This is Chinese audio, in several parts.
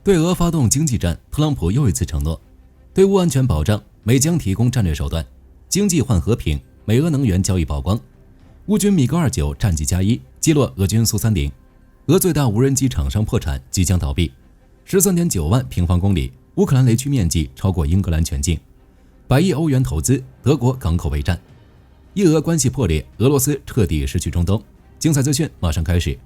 对俄发动经济战，特朗普又一次承诺，对乌安全保障，美将提供战略手段，经济换和平，美俄能源交易曝光。乌军米格29战绩加1，击落俄军苏30。俄最大无人机厂商破产，即将倒闭。13.9万平方公里，乌克兰雷区面积超过英格兰全境。100亿欧元投资，德国港口围战。伊俄关系破裂，俄罗斯彻底失去中东。精彩资讯马上开始。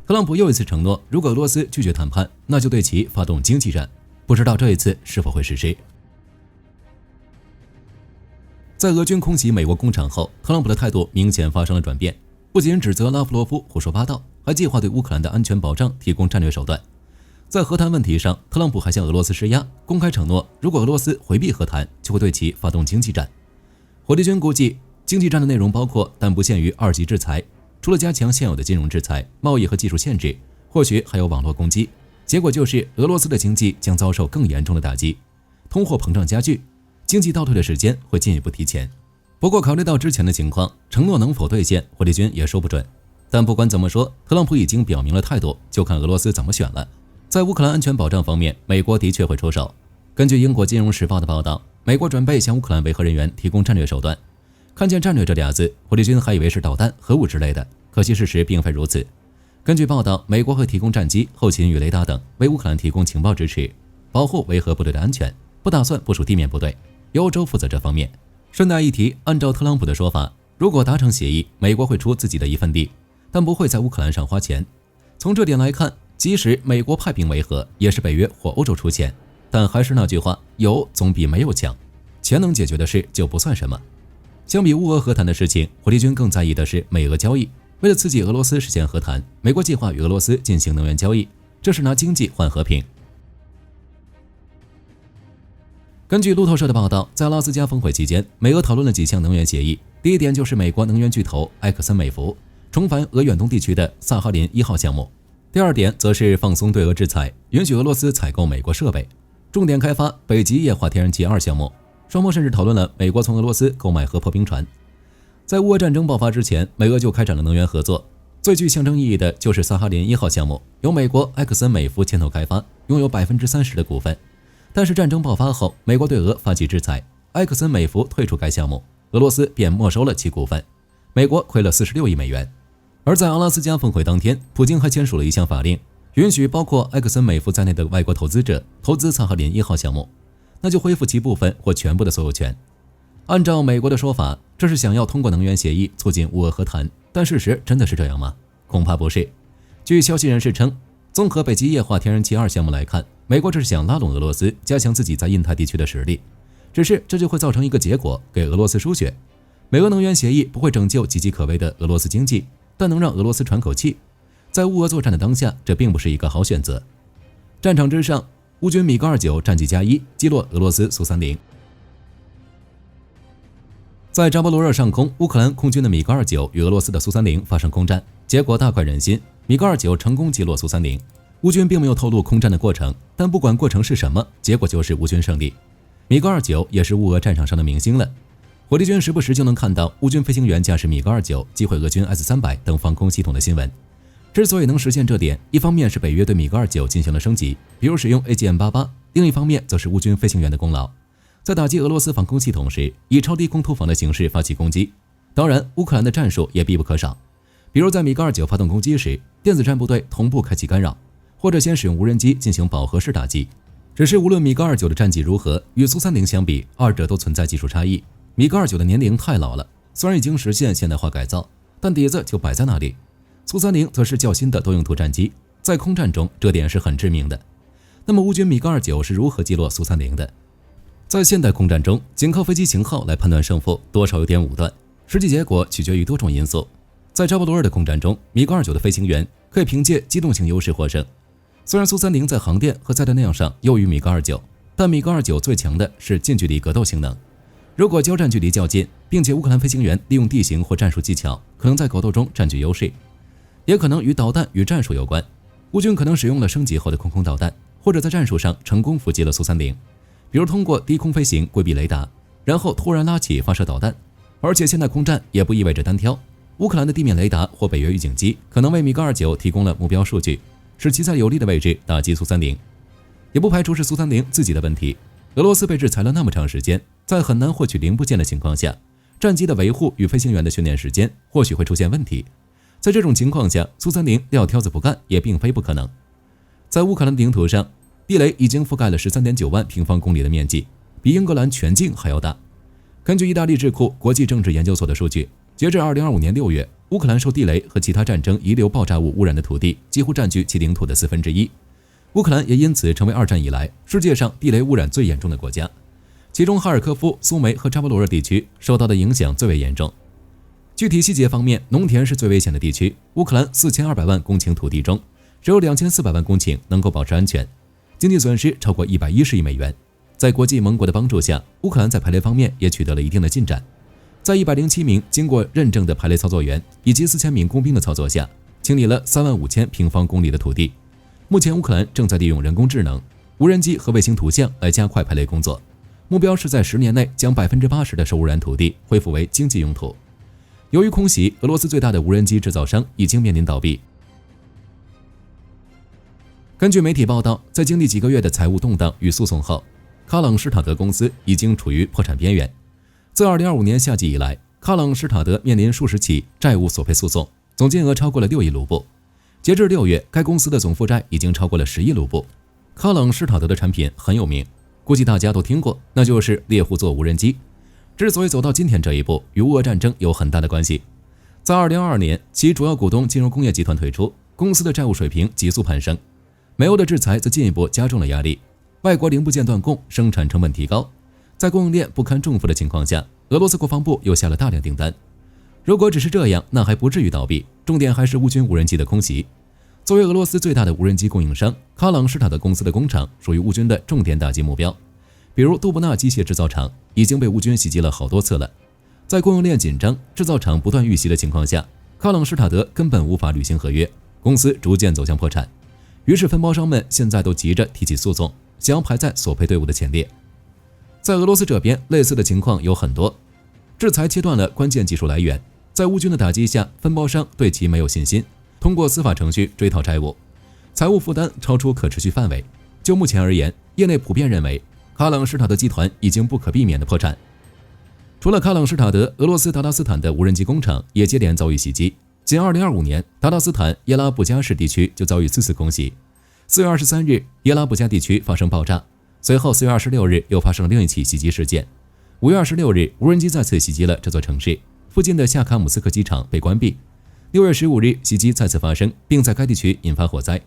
特朗普又一次承诺，如果俄罗斯拒绝谈判，那就对其发动经济战。不知道这一次是否会实施。在俄军空袭美国工厂后，特朗普的态度明显发生了转变，不仅指责拉夫罗夫胡说八道，还计划对乌克兰的安全保障提供战略手段。在和谈问题上，特朗普还向俄罗斯施压，公开承诺，如果俄罗斯回避和谈，就会对其发动经济战。火力军估计，经济战的内容包括但不限于2级制裁，除了加强现有的金融制裁、贸易和技术限制，或许还有网络攻击。结果就是俄罗斯的经济将遭受更严重的打击，通货膨胀加剧，经济倒退的时间会进一步提前。不过考虑到之前的情况，承诺能否兑现，火力军也说不准。但不管怎么说，特朗普已经表明了态度，就看俄罗斯怎么选了。在乌克兰安全保障方面，美国的确会出手。根据英国金融时报的报道，美国准备向乌克兰维和人员提供战略手段。看见战略这俩字，火力军还以为是导弹、核武之类的，可惜事实并非如此。根据报道，美国会提供战机、后勤与雷达等，为乌克兰提供情报支持，保护维和部队的安全，不打算部署地面部队，由欧洲负责这方面。顺带一提，按照特朗普的说法，如果达成协议，美国会出自己的一份地，但不会在乌克兰上花钱。从这点来看，即使美国派兵维和，也是北约或欧洲出钱。但还是那句话，有总比没有强，钱能解决的事就不算什么。相比乌俄和谈的事情，火力军更在意的是美俄交易。为了刺激俄罗斯实现和谈，美国计划与俄罗斯进行能源交易，这是拿经济换和平。根据路透社的报道，在阿拉斯加峰会期间，美俄讨论了几项能源协议。第一点就是美国能源巨头埃克森美孚重返俄远东地区的萨哈林1号项目。第二点则是放松对俄制裁，允许俄罗斯采购美国设备，重点开发北极液化天然气2项目。双方甚至讨论了美国从俄罗斯购买核破冰船。在乌俄战争爆发之前，美俄就开展了能源合作。最具象征意义的就是萨哈林1号项目，由美国埃克森美孚牵头开发，拥有 30% 的股份。但是战争爆发后，美国对俄发起制裁，埃克森美孚退出该项目，俄罗斯便没收了其股份，美国亏了46亿美元。而在阿拉斯加峰会当天，普京还签署了一项法令，允许包括埃克森美孚在内的外国投资者投资萨哈林1号项目，那就恢复其部分或全部的所有权。按照美国的说法，这是想要通过能源协议促进乌俄和谈，但事实真的是这样吗？恐怕不是。据消息人士称，综合北极液化天然气2项目来看，美国这是想拉拢俄罗斯，加强自己在印太地区的实力。只是这就会造成一个结果，给俄罗斯输血。美俄能源协议不会拯救岌岌可危的俄罗斯经济，但能让俄罗斯喘口气。在乌俄作战的当下，这并不是一个好选择。战场之上，乌军米格29战绩加1，击落俄罗斯苏30。在扎波罗热上空，乌克兰空军的米格29与俄罗斯的苏30发生空战，结果大快人心，米格29成功击落苏30。乌军并没有透露空战的过程，但不管过程是什么，结果就是乌军胜利。米格29也是乌俄战场上的明星了。火力军时不时就能看到乌军飞行员驾驶米格29击毁俄军 S300 等防空系统的新闻。之所以能实现这点，一方面是北约对米格29进行了升级，比如使用 AGM-88， 另一方面则是乌军飞行员的功劳。在打击俄罗斯防空系统时，以超低空突防的形式发起攻击。当然，乌克兰的战术也必不可少，比如在米格29发动攻击时，电子战部队同步开启干扰，或者先使用无人机进行饱和式打击。只是无论米格29的战绩如何，与苏30相比，二者都存在技术差异。米格29的年龄太老了，虽然已经实现现代化改造，但底子就摆在那里。苏30则是较新的多用途战机，在空战中这点是很致命的。那么乌军米格29是如何击落苏30的？在现代空战中，仅靠飞机型号来判断胜负，多少有点武断，实际结果取决于多种因素。在扎波罗热的空战中，米格29的飞行员可以凭借机动性优势获胜。虽然苏30在航电和载弹量上优于米格29，但米格29最强的是近距离格斗性能。如果交战距离较近，并且乌克兰飞行员利用地形或战术技巧，可能在格斗中占据优势，也可能与导弹与战术有关。乌军可能使用了升级后的空导弹，或者在战术上成功伏击了苏30，比如通过低空飞行规避雷达，然后突然拉起发射导弹。而且现代空战也不意味着单挑，乌克兰的地面雷达或北约预警机可能为米格29提供了目标数据，使其在有利的位置打击苏30，也不排除是苏30自己的问题。俄罗斯被制裁了那么长时间，在很难获取零部件的情况下，战机的维护与飞行员的训练时间或许会出现问题。在这种情况下，苏30撂挑子不干也并非不可能。在乌克兰的领土上，地雷已经覆盖了 13.9 万平方公里的面积，比英格兰全境还要大。根据意大利智库国际政治研究所的数据，截至2025年6月，乌克兰受地雷和其他战争遗留爆炸物污染的土地几乎占据其领土的1/4。乌克兰也因此成为2战以来世界上地雷污染最严重的国家，其中哈尔科夫、苏梅和扎波罗热地区受到的影响最为严重。具体细节方面，农田是最危险的地区，乌克兰4200万公顷土地中，只有2400万公顷能够保持安全，经济损失超过110亿美元。在国际盟国的帮助下，乌克兰在排雷方面也取得了一定的进展。在107名经过认证的排雷操作员以及4000名工兵的操作下，清理了35000平方公里的土地。目前乌克兰正在利用人工智能、无人机和卫星图像来加快排雷工作，目标是在10年内将80%的受污染土地恢复为经济用途。由于空袭，俄罗斯最大的无人机制造商已经面临倒闭。根据媒体报道，在经历几个月的财务动荡与诉讼后，卡朗施塔德公司已经处于破产边缘。自2025年夏季以来，卡朗施塔德面临数十起债务索赔诉讼，总金额超过了6亿卢布。截至6月，该公司的总负债已经超过了10亿卢布。卡朗施塔德的产品很有名，估计大家都听过，那就是猎户座无人机。之所以走到今天这一步，与乌俄战争有很大的关系。在2022年，其主要股东金融工业集团退出，公司的债务水平急速攀升。美欧的制裁则进一步加重了压力，外国零部件断供，生产成本提高。在供应链不堪重负的情况下，俄罗斯国防部又下了大量订单。如果只是这样，那还不至于倒闭，重点还是乌军无人机的空袭。作为俄罗斯最大的无人机供应商，卡朗施塔德公司的工厂属于乌军的重点打击目标。比如杜布纳机械制造厂已经被乌军袭击了好多次了。在供应链紧张、制造厂不断遇袭的情况下，卡朗施塔德根本无法履行合约，公司逐渐走向破产。于是分包商们现在都急着提起诉讼，想要排在索赔队伍的前列。在俄罗斯这边，类似的情况有很多。制裁切断了关键技术来源，在乌军的打击下，分包商对其没有信心，通过司法程序追讨债务，财务负担超出可持续范围。就目前而言，业内普遍认为卡朗施塔德集团已经不可避免的破产。除了卡朗施塔德，俄罗斯达达斯坦的无人机工厂也接连遭遇袭击。仅2025年，达达斯坦耶拉布加市地区就遭遇4次空袭。4月23日，耶拉布加地区发生爆炸，随后4月26日又发生另一起袭击事件。5月26日，无人机再次袭击了这座城市，附近的夏卡姆斯克机场被关闭。6月15日，袭击再次发生，并在该地区引发火灾。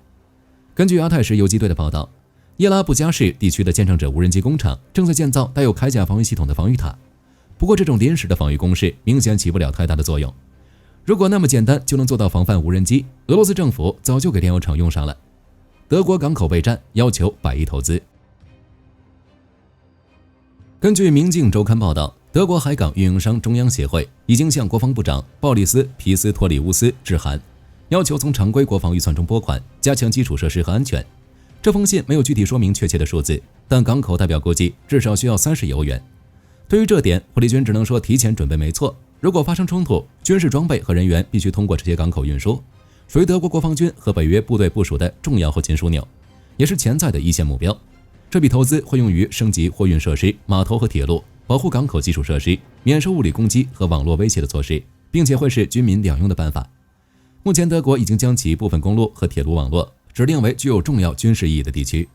根据阿泰什游击队的报道，耶拉布加市地区的见证者无人机工厂正在建造带有铠甲防御系统的防御塔，不过这种临时的防御工事明显起不了太大的作用。如果那么简单就能做到防范无人机，俄罗斯政府早就给炼油厂用上了。德国港口备战要求100亿投资。根据《明镜周刊》报道，德国海港运营商中央协会已经向国防部长鲍里斯·皮斯托里乌斯致函，要求从常规国防预算中拨款，加强基础设施和安全。这封信没有具体说明确切的数字，但港口代表估计至少需要30亿欧元。对于这点，火力军只能说提前准备没错。如果发生冲突，军事装备和人员必须通过这些港口运输，属于德国国防军和北约部队部署的重要后勤枢纽，也是潜在的一线目标。这笔投资会用于升级货运设施、码头和铁路，保护港口基础设施，免受物理攻击和网络威胁的措施，并且会是军民两用的办法。目前，德国已经将其部分公路和铁路网络指定为具有重要军事意义的地区，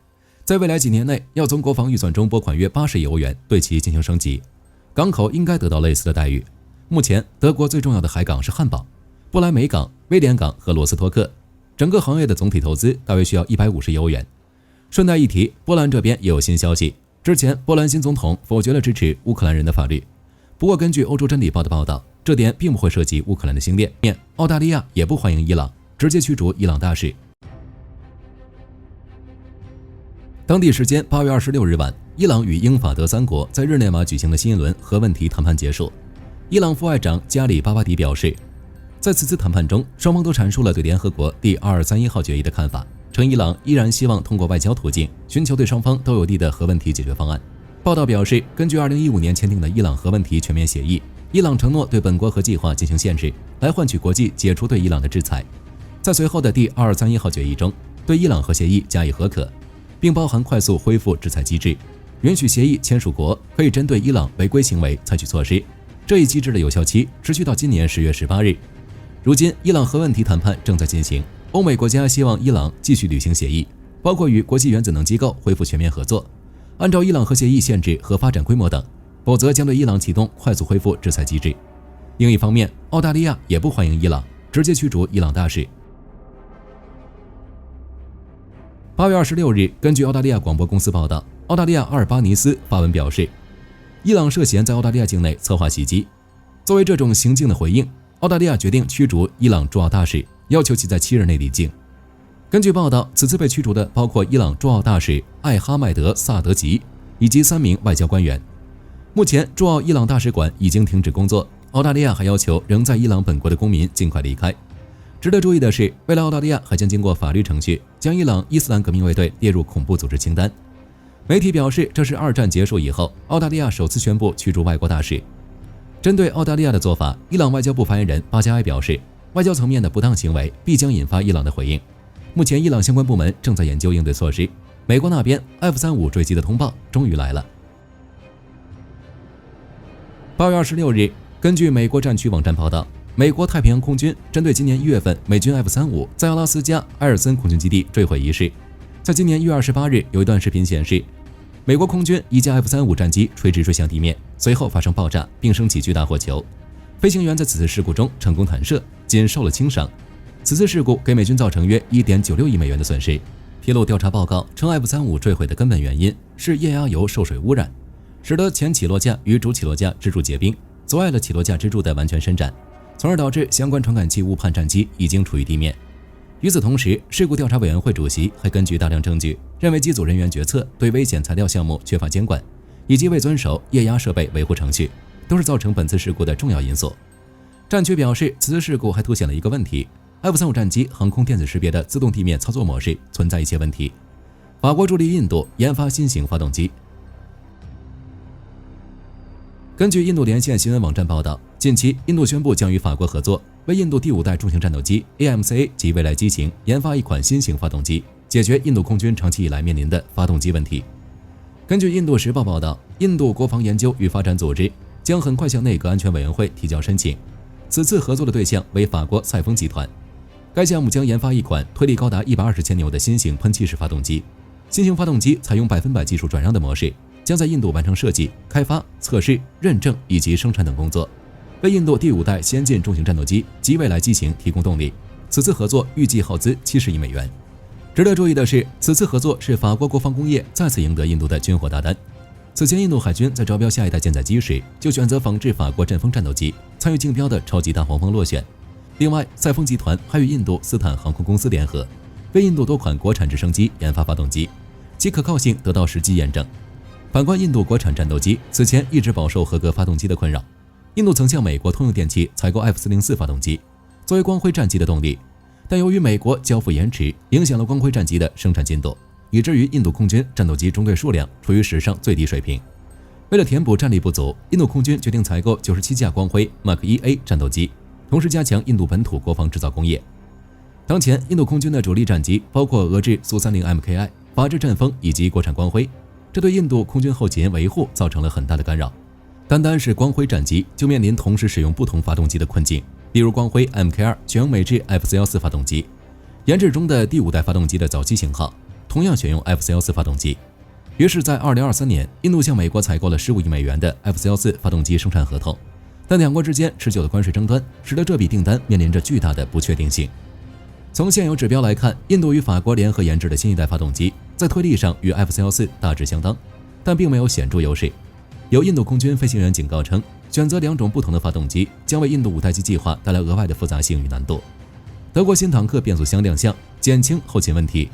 在未来几年内要从国防预算中拨款约80亿欧元对其进行升级。港口应该得到类似的待遇。目前，德国最重要的海港是汉堡、不来梅港、威廉港和罗斯托克，整个行业的总体投资大约需要150亿欧元。顺带一提，波兰这边也有新消息，之前波兰新总统否决了支持乌克兰人的法律。不过根据欧洲真理报的报道，这点并不会涉及乌克兰的星链。澳大利亚也不欢迎伊朗，直接驱逐伊朗大使。当地时间8月26日晚，伊朗与英法德3国在日内瓦举行的新一轮核问题谈判结束。伊朗副外长加里巴巴迪表示，在此次谈判中，双方都阐述了对联合国第2231号决议的看法，称伊朗依然希望通过外交途径寻求对双方都有利的核问题解决方案。报道表示，根据2015年签订的伊朗核问题全面协议，伊朗承诺对本国核计划进行限制，来换取国际解除对伊朗的制裁。在随后的第2231号决议中，对伊朗核协议加以核可，并包含快速恢复制裁机制，允许协议签署国可以针对伊朗违规行为采取措施。这一机制的有效期持续到今年10月18日。如今，伊朗核问题谈判正在进行，欧美国家希望伊朗继续履行协议，包括与国际原子能机构恢复全面合作，按照伊朗核协议限制和发展规模等，否则将对伊朗启动快速恢复制裁机制。另一方面，澳大利亚也不欢迎伊朗，直接驱逐伊朗大使。8月26日，根据澳大利亚广播公司报道，澳大利亚阿尔巴尼斯发文表示，伊朗涉嫌在澳大利亚境内策划袭击。作为这种行径的回应，澳大利亚决定驱逐伊朗驻澳大使，要求其在7日内离境。根据报道，此次被驱逐的包括伊朗驻澳大使艾哈迈德·萨德吉以及3名外交官员。目前，驻澳伊朗大使馆已经停止工作，澳大利亚还要求仍在伊朗本国的公民尽快离开。值得注意的是，未来澳大利亚还将经过法律程序，将伊朗伊斯兰革命卫队列入恐怖组织清单。媒体表示，这是2战结束以后，澳大利亚首次宣布驱逐外国大使。针对澳大利亚的做法，伊朗外交部发言人巴加埃表示，外交层面的不当行为必将引发伊朗的回应。目前，伊朗相关部门正在研究应对措施。美国那边 F-35坠机的通报终于来了。8月26日，根据美国战区网站报道，美国太平洋空军针对今年1月份美军 F-35在阿拉斯加埃尔森空军基地坠毁一事，在今年1月28日有一段视频显示，美国空军一架 F-35战机垂直坠向地面，随后发生爆炸并升起巨大火球，飞行员在此次事故中成功弹射，仅受了轻伤。此次事故给美军造成约 1.96 亿美元的损失。披露调查报告称，F-35坠毁的根本原因是液压油受水污染，使得前起落架与主起落架支柱结冰，阻碍了起落架支柱的完全伸展，从而导致相关传感器误判战机已经处于地面。与此同时，事故调查委员会主席还根据大量证据，认为机组人员决策对危险材料项目缺乏监管，以及未遵守液压设备维护程序，都是造成本次事故的重要因素。战区表示，此次事故还凸显了一个问题：F-35战机航空电子识别的自动地面操作模式存在一些问题。法国助力印度研发新型发动机。根据印度连线新闻网站报道，近期印度宣布将与法国合作，为印度第5代重型战斗机 AMCA 及未来机型研发一款新型发动机，解决印度空军长期以来面临的发动机问题。根据印度时报报道，印度国防研究与发展组织将很快向内阁安全委员会提交申请，此次合作的对象为法国赛丰集团。该项目将研发一款推力高达120千牛的新型喷气式发动机。新型发动机采用100%技术转让的模式，将在印度完成设计、开发、测试、认证以及生产等工作，为印度第5代先进重型战斗机及未来机型提供动力。此次合作预计耗资70亿美元。值得注意的是，此次合作是法国国防工业再次赢得印度的军火大单。此前，印度海军在招标下一代舰载机时，就选择仿制法国阵风战斗机参与竞标的超级大黄蜂落选。另外，赛丰集团还与印度斯坦航空公司联合，为印度多款国产直升机研发发动机，其可靠性得到实际验证。反观印度国产战斗机，此前一直饱受合格发动机的困扰。印度曾向美国通用电气采购 F-404发动机，作为光辉战机的动力，但由于美国交付延迟，影响了光辉战机的生产进度，以至于印度空军战斗机中队数量处于史上最低水平。为了填补战力不足，印度空军决定采购97架光辉 Mark 1A 战斗机，同时加强印度本土国防制造工业。当前，印度空军的主力战机包括俄制苏30 MKI、法制阵风以及国产光辉，这对印度空军后勤维护造成了很大的干扰。单单是光辉战机就面临同时使用不同发动机的困境，例如光辉 MK2 选用美制 F-414发动机，研制中的第5代发动机的早期型号同样选用 F-414发动机。于是，在2023年，印度向美国采购了15亿美元的 F-414发动机生产合同，但两国之间持久的关税争端，使得这笔订单面临着巨大的不确定性。从现有指标来看，印度与法国联合研制的新一代发动机在推力上与 F-414大致相当，但并没有显著优势。有印度空军飞行员警告称，选择2种不同的发动机将为印度5代机计划带来额外的复杂性与难度。德国新坦克变速箱亮相，减轻后勤问题。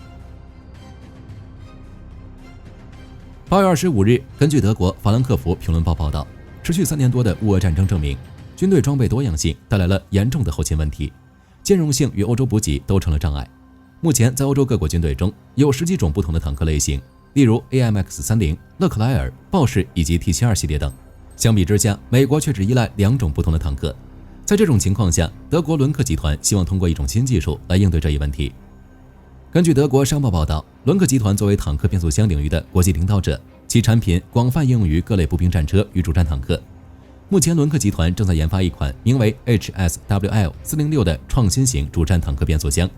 8月25日，根据德国法兰克福评论报报道，持续3年多的乌俄战争证明，军队装备多样性带来了严重的后勤问题，兼容性与欧洲补给都成了障碍。目前，在欧洲各国军队中有10几种不同的坦克类型，例如 AMX-30、勒克莱尔、豹式以及 T72 系列等，相比之下，美国却只依赖2种不同的坦克。在这种情况下，德国伦克集团希望通过一种新技术来应对这一问题。根据德国商报报道，伦克集团作为坦克变速箱领域的国际领导者，其产品广泛应用于各类步兵战车与主战坦克。目前，伦克集团正在研发一款名为 HSWL-406 的创新型主战坦克变速箱。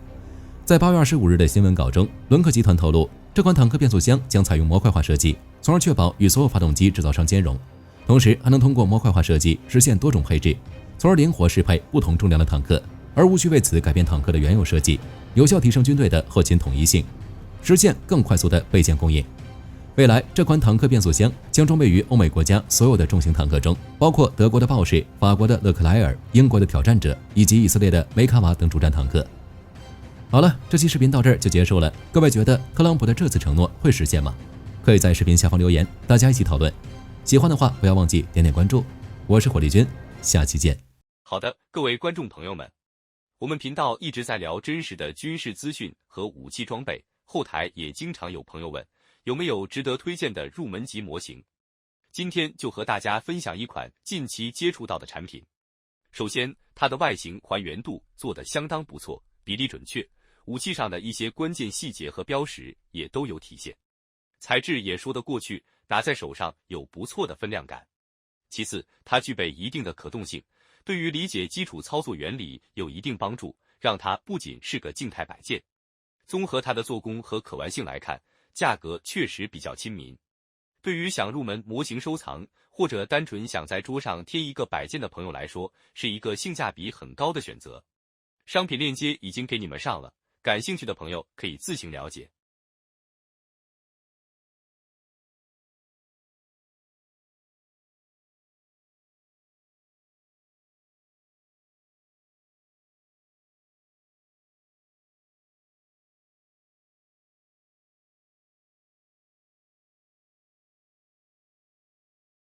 在8月25日的新闻稿中，伦克集团透露，这款坦克变速箱将采用模块化设计，从而确保与所有发动机制造商兼容，同时还能通过模块化设计实现多种配置，从而灵活适配不同重量的坦克，而无需为此改变坦克的原有设计，有效提升军队的后勤统一性，实现更快速的备件供应。未来，这款坦克变速箱将装备于欧美国家所有的重型坦克中，包括德国的豹式、法国的勒克莱尔、英国的挑战者以及以色列的梅卡瓦等主战坦克。好了，这期视频到这儿就结束了。各位觉得特朗普的这次承诺会实现吗？可以在视频下方留言，大家一起讨论。喜欢的话，不要忘记点点关注。我是火力军，下期见。好的，各位观众朋友们，我们频道一直在聊真实的军事资讯和武器装备，后台也经常有朋友问，有没有值得推荐的入门级模型？今天就和大家分享一款近期接触到的产品。首先，它的外形还原度做得相当不错，比例准确，武器上的一些关键细节和标识也都有体现，材质也说得过去，拿在手上有不错的分量感。其次，它具备一定的可动性，对于理解基础操作原理有一定帮助，让它不仅是个静态摆件。综合它的做工和可玩性来看，价格确实比较亲民。对于想入门模型收藏，或者单纯想在桌上贴一个摆件的朋友来说，是一个性价比很高的选择。商品链接已经给你们上了，感兴趣的朋友可以自行了解。